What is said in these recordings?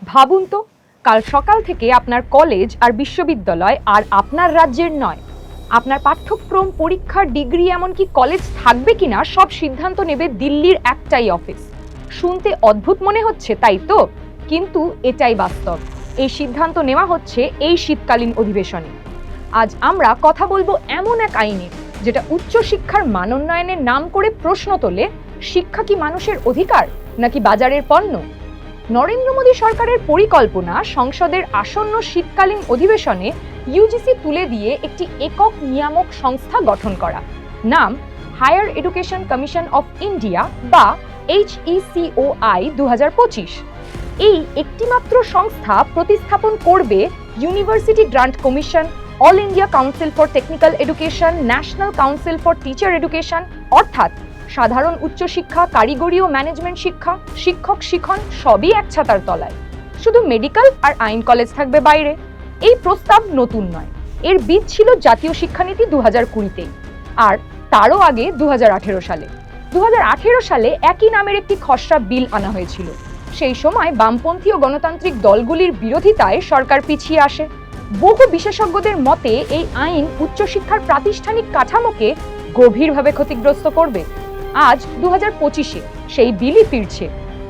ভাবুন তো, কাল সকাল থেকে আপনার কলেজ আর বিশ্ববিদ্যালয় আর আপনার রাজ্যের নয়। আপনার পাঠ্যক্রম, পরীক্ষা, ডিগ্রি, এমনকি কলেজ থাকবে কিনা সব সিদ্ধান্ত নেবে দিল্লির একটাই অফিস। শুনতে অদ্ভুত মনে হচ্ছে, তাই তো? কিন্তু এটাই বাস্তব। এই সিদ্ধান্ত নেওয়া হচ্ছে এই শীতকালীন অধিবেশনে। আজ আমরা কথা বলবো এমন এক আইনে যেটা উচ্চশিক্ষার মানোন্নয়নের নাম করে প্রশ্ন তোলে, শিক্ষা কি মানুষের অধিকার নাকি বাজারের পণ্য? নরেন্দ্র মোদী সরকারের পরিকল্পনা সংসদের আসন্ন শীতকালীন অধিবেশনে ইউজিসি তুলে দিয়ে একটি একক নিয়ামক সংস্থা গঠন করা। নাম higher education commission of India বা HECOI 2025। এই একটিমাত্র সংস্থা প্রতিস্থাপন করবে university grant commission, all India council for technical education, national council for teacher education, অর্থাৎ সাধারণ উচ্চশিক্ষা, কারিগরি ও ম্যানেজমেন্ট শিক্ষা, শিক্ষক শিখন সবই এক ছাতার তলায়। শুধু মেডিকেল আর আইন কলেজ থাকবে বাইরে। এই প্রস্তাব নতুন নয়, এর বীজ ছিল জাতীয় শিক্ষানীতি 2020-তেই, আর তারও আগে 2018 সালে। 2018 সালে একই নামের একটি খসড়া বিল আনা হয়েছিল। সেই সময় বামপন্থী ও গণতান্ত্রিক দলগুলির বিরোধিতায় সরকার পিছিয়ে আসে। বহু বিশেষজ্ঞদের মতে এই আইন উচ্চশিক্ষার প্রাতিষ্ঠানিক কাঠামোকে গভীরভাবে ক্ষতিগ্রস্ত করবে। আজ 2025-এ সেই বিলই ফিরছে,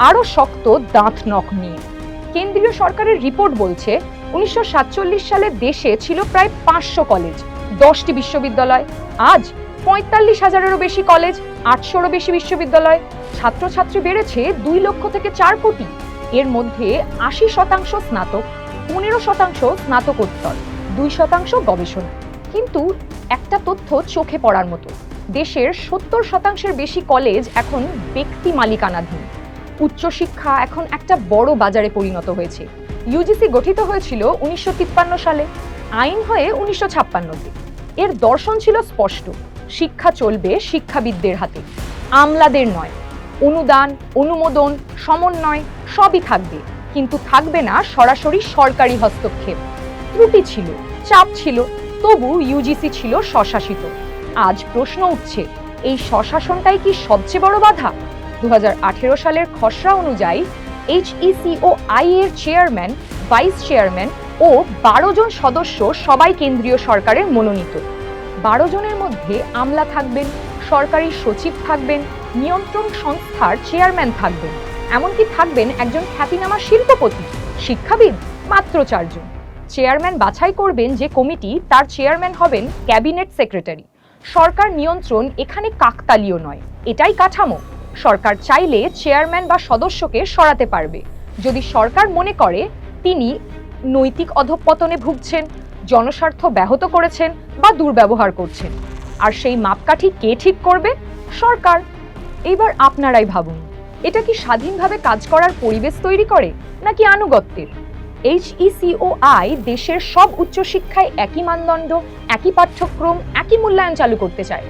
আরও শক্ত দাঁত নখ নিয়ে। কেন্দ্রীয় সরকারের রিপোর্ট বলছে 1947 সালে দেশে ছিল প্রায় 500 কলেজ, 10টি বিশ্ববিদ্যালয়। আজ 45,000-এরও বেশি কলেজ, 800-রও বেশি বিশ্ববিদ্যালয়। ছাত্রছাত্রী বেড়েছে 2 লক্ষ থেকে 4 কোটি। এর মধ্যে 80% স্নাতক, 15% স্নাতকোত্তর, 2% গবেষণা। কিন্তু একটা তথ্য চোখে পড়ার মতো, দেশের 70%-এর বেশি কলেজ এখন ব্যক্তি মালিকানাধীন। উচ্চশিক্ষা এখন একটা বড় বাজারে পরিণত হয়েছে। ইউজিসি গঠিত হয়েছিল 1953 সালে, আইন হয়ে 1956-তে। এর দর্শন ছিল স্পষ্ট, শিক্ষা চলবে শিক্ষাবিদদের হাতে, আমলাদের নয়। অনুদান, অনুমোদন, সমন্বয় সবই থাকবে, কিন্তু থাকবে না সরাসরি সরকারি হস্তক্ষেপ। ত্রুটি ছিল, চাপ ছিল, তবু ইউজিসি ছিল স্বশাসিত। আজ প্রশ্ন উঠছে, এই স্বশাসনটাই কি সবচেয়ে বড় বাধা? 2018 সালের খসড়া অনুযায়ী HECOI এর চেয়ারম্যান, ভাইস চেয়ারম্যান ও 12 জন সদস্য সবাই কেন্দ্রীয় সরকারের মনোনীত। 12 জনের মধ্যে আমলা থাকবেন, সরকারি সচিব থাকবেন, নিয়ন্ত্রণ সংস্থার চেয়ারম্যান থাকবেন, এমনকি থাকবেন একজন খ্যাতিনামা শিল্পপতি। শিক্ষাবিদ মাত্র 4 জন। চেয়ারম্যান বাছাই করবেন যে কমিটি, তার চেয়ারম্যান হবেন ক্যাবিনেট সেক্রেটারি। সরকার নিয়ন্ত্রণ এখানে কাকতালীয় নয়, এটাই কাঠামো। সরকার চাইলে চেয়ারম্যান বা সদস্যকে সরাতে পারবে যদি সরকার মনে করে তিনি নৈতিক অধঃপতনে ভুগছেন, জনস্বার্থ ব্যাহত করেছেন বা দুর্ব্যবহার করছেন। আর সেই মাপকাঠি কে ঠিক করবে? সরকার। এইবার আপনারাই ভাবুন, এটা কি স্বাধীনভাবে কাজ করার পরিবেশ তৈরি করে নাকি আনুগত্যের? HECOI দেশের সব উচ্চশিক্ষায় একই মানদণ্ড, একই পাঠ্যক্রম, একই মূল্যায়ন চালু করতে চায়।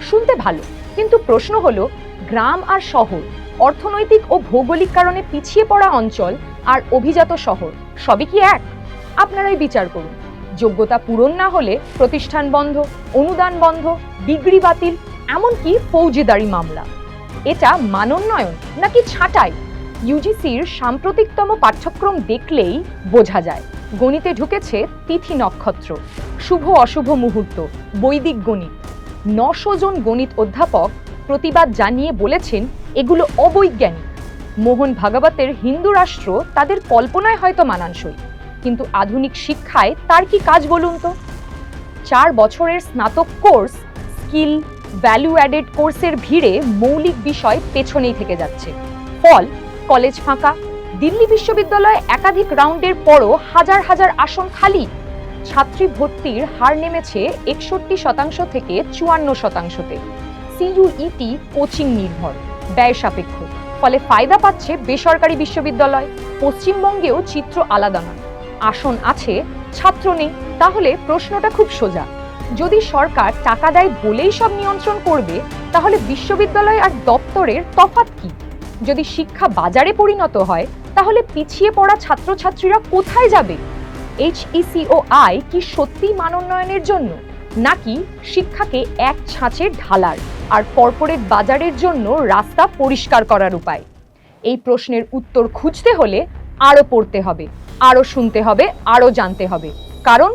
শুনতে ভালো, কিন্তু প্রশ্ন হলো, গ্রাম আর শহর, অর্থনৈতিক ও ভৌগোলিক কারণে পিছিয়ে পড়া অঞ্চল আর অভিজাত শহর সবই কি এক? আপনারাই বিচার করুন। যোগ্যতা পূরণ না হলে প্রতিষ্ঠান বন্ধ, অনুদান বন্ধ, ডিগ্রি বাতিল, এমনকি ফৌজদারি মামলা। এটা মানোন্নয়ন নাকি ছাঁটাই? ইউজিসির সাম্প্রতিকতম পাঠ্যক্রম দেখলেই বোঝা যায়। গণিতে ঢুকেছে তিথি নক্ষত্র, শুভ অশুভ মুহূর্ত, বৈদিক গণিত। 900 জন গণিত অধ্যাপক প্রতিবাদ জানিয়ে বলেছেন এগুলো অবৈজ্ঞানিক। মোহন ভাগবতের হিন্দু রাষ্ট্র তাদের কল্পনায় হয়তো মানানসই, কিন্তু আধুনিক শিক্ষায় তার কি কাজ বলুন তো? 4 বছরের স্নাতক কোর্স, স্কিল, ভ্যালু অ্যাডেড কোর্সের ভিড়ে মৌলিক বিষয় পেছনেই থেকে যাচ্ছে। ফল, কলেজ ফাঁকা। দিল্লি বিশ্ববিদ্যালয়ে একাধিক রাউন্ডের পরও হাজার হাজার আসন খালি। ছাত্রী ভর্তির হার নেমেছে 61% থেকে 54%-তে। CUET কোচিং নির্ভর, ব্যয় সাপেক্ষ, ফলে ফায়দা পাচ্ছে বেসরকারি বিশ্ববিদ্যালয়। পশ্চিমবঙ্গেও চিত্র আলাদা নয়, আসন আছে, ছাত্র নেই। তাহলে প্রশ্নটা খুব সোজা, যদি সরকার টাকা দেয় বলেই সব নিয়ন্ত্রণ করবে, তাহলে বিশ্ববিদ্যালয় আর দপ্তরের তফাৎ কি? যদি শিক্ষা বাজারে পরিণত হয়, তাহলে পিছিয়ে পড়া ছাত্রছাত্রীরা কোথায় যাবে? HECOI কি সত্যি মানোন্নয়নের জন্য, নাকি শিক্ষাকে এক ছাঁচে ঢালার আর কর্পোরেট বাজারের জন্য রাস্তা পরিষ্কার করার উপায়? এই প্রশ্নের উত্তর খুঁজতে হলে আরও পড়তে হবে, আরও শুনতে হবে, আরও জানতে হবে, কারণ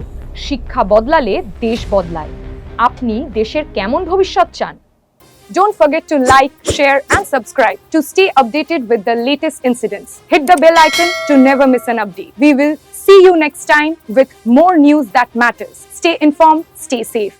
শিক্ষা বদলালে দেশ বদলায়। আপনি দেশের কেমন ভবিষ্যৎ চান? Don't forget to like, share and subscribe to stay updated with the latest incidents. Hit the bell icon to never miss an update. We will see you next time with more news that matters. Stay informed, stay safe.